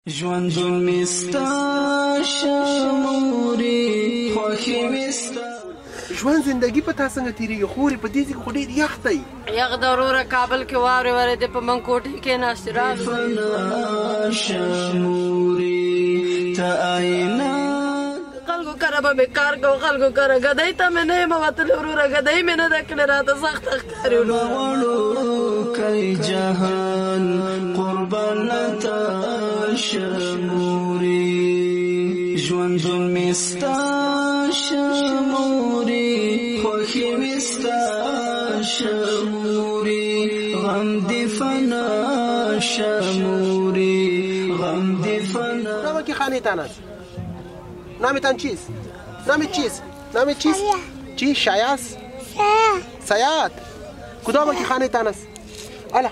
ژوندون مستا شموري خوخي مستا ژوند زندگی په تا څنګه تیریږي خورې په دې ځای کې خو ډېر یخ دی یخ د وروره کابل کې واورې ورېدې په من کوټې کې ناستې فنا شموري تا آینا خلکو کره به مې کار کوو خلکو کره ګدۍ ته مې نه یم وتلې وروره ګدۍ مې نه ده کړې راته سخته ښکاري وړوکی جهان قربان تا شموري ژوندون مې ستا شموري خوښي مې ستا شموري غم دې فنا شموري غم دې فنا نامه خانه تانس نامتان چیست؟ نامت چیست؟ نامت چیست؟ چی؟ شایست؟ سیاد کدام که خانه تان است؟ الا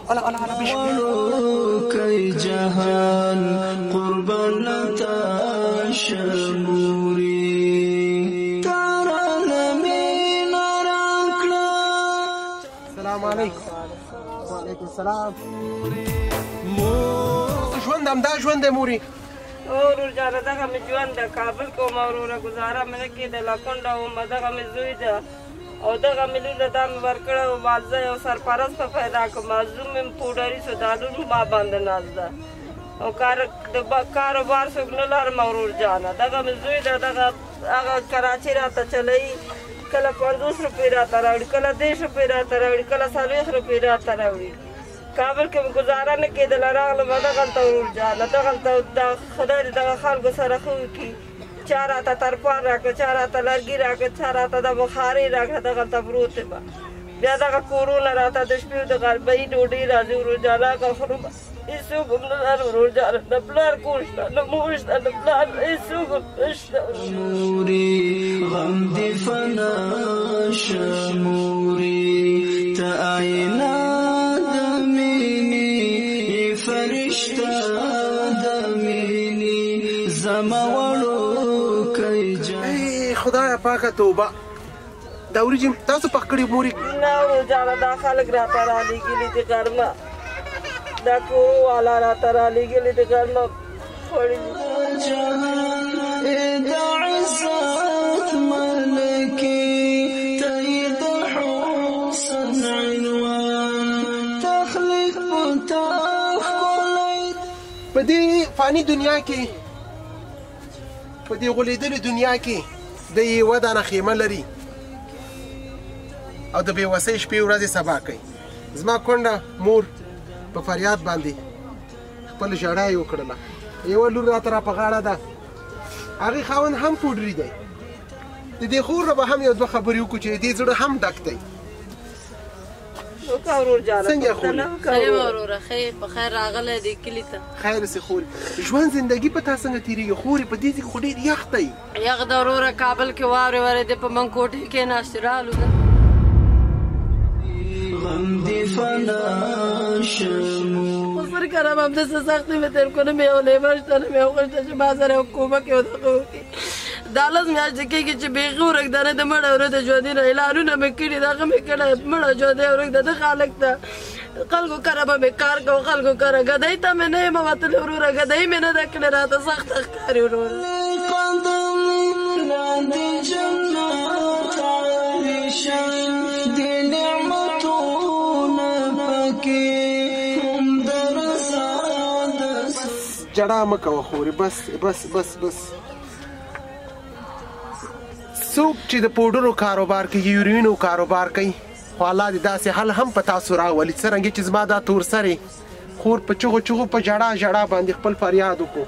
بشو کی جهان قربان تا شموري تارا لمین راکلا السلام علیکم وعلیکم السلام ژوند همدا ژوند دی موري ورور جانه دغه مې ژوند ده کابل کې وم وروره ګزاره مې نه کېدله کونډه وم دغه مې زوی ده او دغه مې لور ده دا مې ورکړی و مالزه یو سرپرست په پیدا کړم معزوم مې پوډري شو دا لور ما باندې ناز ده او کاروبار څوک نه لرم ورور جانه دغه مې زوی ده دغه هغه کراچۍ راته چلوي کله 50 روپۍ راته راوړي کله 10 روپۍ راته راوړي کله 40 روپۍ راته راوړي کابل کې مې ګزاره نه کېدله راغلم دغلته ورور جانه دغلته خدای دې دغه خلکو سره ښه وکړي چا راته ترپان راکړه چا راته لرګي راکړه چا راته د بخارۍ راکړه دغلته پروت یم بیا دغه کورونه راته د شپې د غربۍ ډوډۍ راځي ورور جانه هغه خورم هېڅوک هم نه لرم ورور جانه نه پلار کور شته نه مور شته نه پلار هېڅوک هم نشته غم دې فنا شموري ته آینا فرشتہ دمینی زما وړوکی ای خدایا پاکه توبه دا وریجې تاسو پخ کړي موري نه ورور جانه دا خلک راته رالیږلي دي غرمه دا کورو والا راته رالیږلي دي غرمه خوړلي د عزت ملکي ته د حسن عنوان تخلیق پتا په دې فانی دنیا کې په دې غولیدلې دنیا کې د یوه دانه خیمه لري او د بېوسۍ شپې ورځې سبا کوي زما کونډه مور په فریاد باندې خپل ژړا یې وکړله یوه لور راته را په غاړه ده هغې خاوند هم پوډري دی د دې خور نه به هم یو دوه خبرې وکړو چې د دې زړه هم ډک دی څنګه خوري خیر وروره خیر په خیر راغلی دی کلي ته خیر سي خوري ژوند زندگی په تا څنګه تیریږي خورې په دې ځای کې خو ډېر یخ دی یخ د وروره کابل کې واورې ورېدې په من کوټې کې ناستې رالو ده غم دې فنا شموري خو سر کرم همداسې سختۍ مې تېر کړو نه مې یو لیبر شته نه مې یو ښه شته چې ما سره یو کومک یو دغه وکړي دا لس میاشتې کېږي چې بېخي ورکدنه د مړه ورځ ژوندي نه اعلانونه مې کړي دغه مې کړی مړه ژوندی ورکده د خالق ته خلکو کره به مې کار کوو خلکو کره ګدۍ ته مې نه یم وتلې وروره ګدۍ مې نه ده کړې راته سخته ښکاري وروره جړا مه کوه خورې بس څوک چې د پوډرو کاروبار کوي یورینو کاروبار کوي خو الله دې داسې حل هم په تاسو راولي څرنګه چې زما دا تور سرې خور په چغو په ژړا باندې خپل فریاد وکړو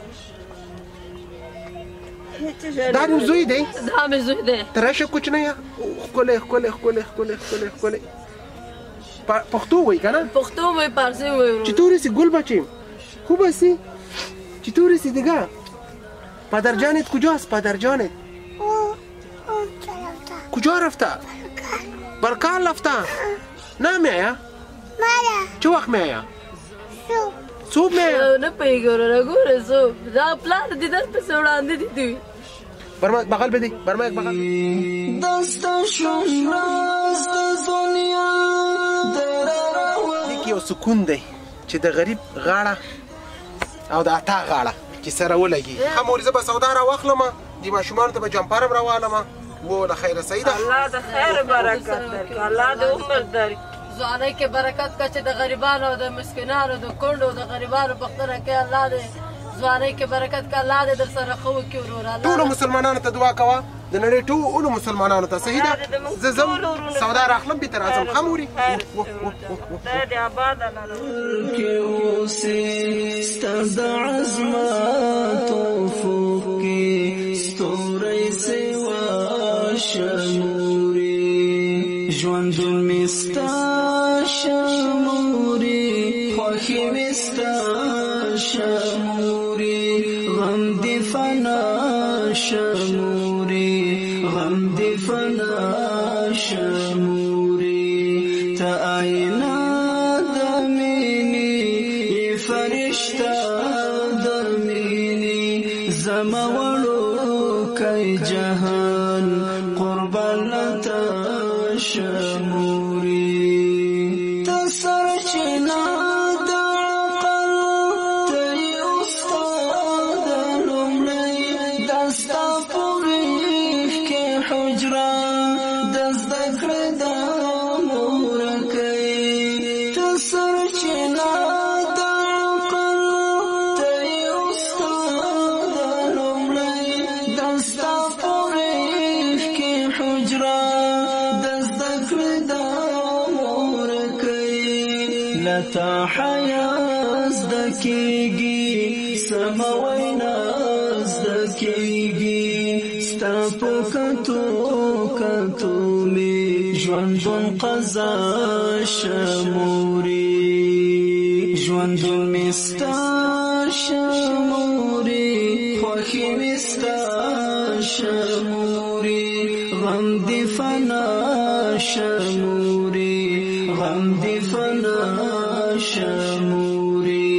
دا مې زوی دی دا مې زوی دی ته راشه کوچنی ښکلی پښتو وایي که نه پښتو وایي پارسي وایي چې تورې سي گل بچه خوب هستی چطوری سی دیگه پدر جانت کجاست پدر جانت کجا رفته برکان رفته نه میایا چه وقت میایا صبح میایا نه پوهېږي وروره ګوره صبح دا پلار دیدن پسې وړاندې دي دوی برمک بغل بده برمک بغل دستا شوم راز د دنیا لیک یو سکون دی چې د غریب غاړه او د عطا غاړه چې سره ولګي. ښه مورې زه به سودا راواخلم دې ماشومانو ته به جمپر هم راوالم و له خیره صحیح ده. الله د خیر برکت درکړي، الله د عمر درکړي. ځوانۍ کې برکت کړه چې د غریبانو او د مسکینانو د کونډو د غریبانو پوښتنه کوي. الله دې ځوانۍ کې برکت کړه، الله دې در سره ښه وکړي وروره. ټولو مسلمانانو ته دعا کوه، د نړۍ ټولو مسلمانانو ته صحیح ده. زه ځم سودا راخلم بېرته راځم. ښه مورې خدای دې آباد لرم. کې اوسې ستا د عظمت افق کې ستوری سوا شموري ژوندون مې ستا شموري خوښي مې ستا شموري غم دې فنا شموري غم دې فنا شموري ته آئینه د مینې فرشته د مینې زما وړوکی جهان قربان لته شموري ته سرچینه د عقل ته یې استاد لومړی دا ستا په غېږ کې حجره د زده کړې د مورکۍ ته سرچینه د عقل ته یې استاد لومړی دا ستا په غېږ کې حجره لتا حیا زده کېږي سمه وینا زده کېږي ستا په کتو کتو مې ژوندون قضا شموري ژوندون مې ستا شموري خوښي مې ستا شموري غم دې فنا شموري غم دې فنا شموري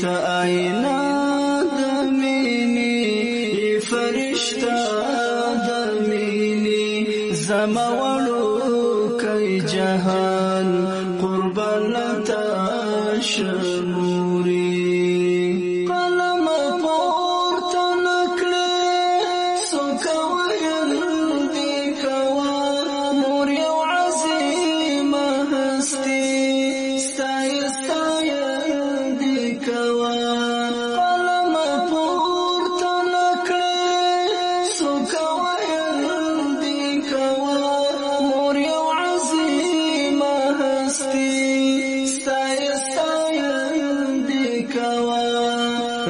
ته آئینه د مینې فرشته د مینې زما وړوکی جهان قربان لته شموري قلم پورته نه کړې څوک ویل دې کوه مور یو عظیمه هستي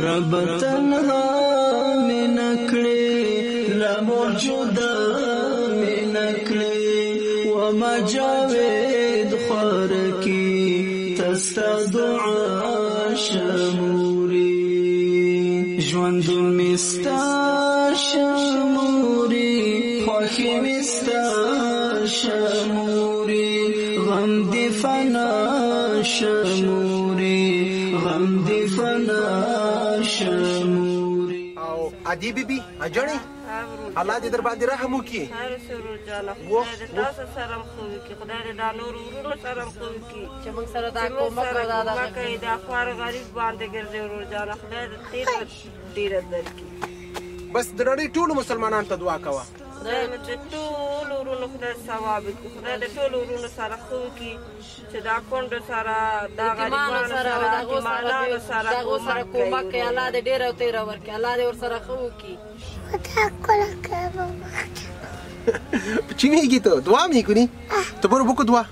رب تنها میں نکڑے لموجودہ میں نکڑے وما جاوید خور کی تستا دعا شموری ژوندون مې ستا شموری خوښي مې ستا شموری غم دې فنا شموری غم دې فنا شموري. او ادي بيبي اجړې الله دې در باندې رحم وکړي. هر سرور جاله خدای دې تاسو سره خو وکړي، خدای دې دا نور ورونو سره خو وکړي چې موږ سره دا کومک کوي دا خوار غریب باندې ګرځي ورور جاله خدای دې ډېر درکړي. بس د نړۍ ټولو مسلمانانو ته دعا کوه خدای مې د ټولو ورونو خدای ثواب وکړي، خدای د ټولو ورونو سره ښه وکړي چې دا کونډو سره دا غریبانو سره یتیمانانو سره کومک کوي. الله دې ډېره او تېره ورکړي، الله دې ورسره ښه وکړي. چی میگی تو؟ دعا میکنی؟ تو برو بکن دعا.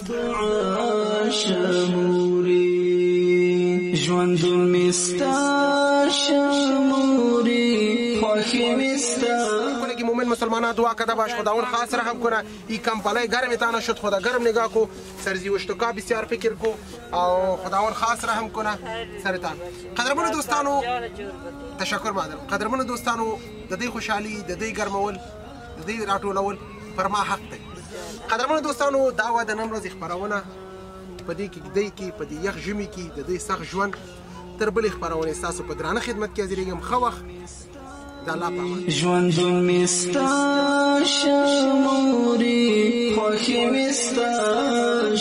دعا شموری ژوندون مې ستا شموری خوښي مې ستا. کنه مومن مسلمانان دعا کده باش خداوند خاص رحم کنه. ای کمپلای گرم تانا شد خدا گرم نگاه کو سرزی وشتکا بسیار فکر کو او خداوند خاص رحم کنه سرتان. قدرمن دوستانو تشکر مادر. قدرمن دوستانو د دې خوشحالي د دې ګرمول د دې راټولول پر ما حق دی. قدرمن دوستانو دا و د نن ورځې خبرونه په دې کې په دې یخ ژمي کې د دې سخت ژوند تر بلې خبرونې ستاسو په درانه خدمت کې حاضرېږم. ښه وخت د الله په امان. ژوندون مې ستا شموري خوښي مې ستا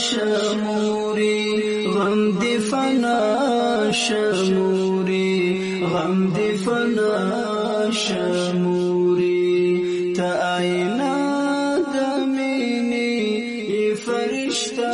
شموري غم دې فنا شموري غم دی فنا شموري تا آئینہ دا مینی ای فرشتہ